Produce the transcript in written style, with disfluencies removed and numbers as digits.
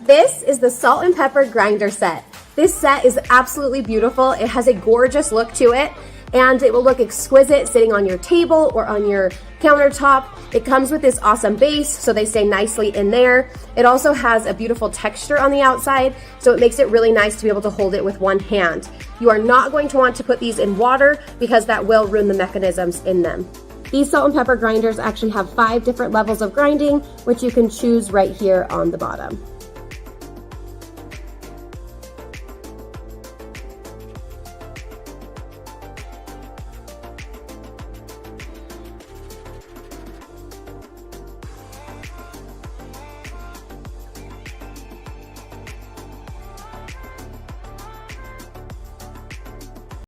This is the salt and pepper grinder set. This set is absolutely beautiful. It has a gorgeous look to it, and it will look exquisite sitting on your table or on your countertop. It comes with this awesome base, so they stay nicely in there. It also has a beautiful texture on the outside, so it makes it really nice to be able to hold it with one hand. You are not going to want to put these in water because that will ruin the mechanisms in them. These salt and pepper grinders actually have 5 different levels of grinding, which you can choose right here on the bottom.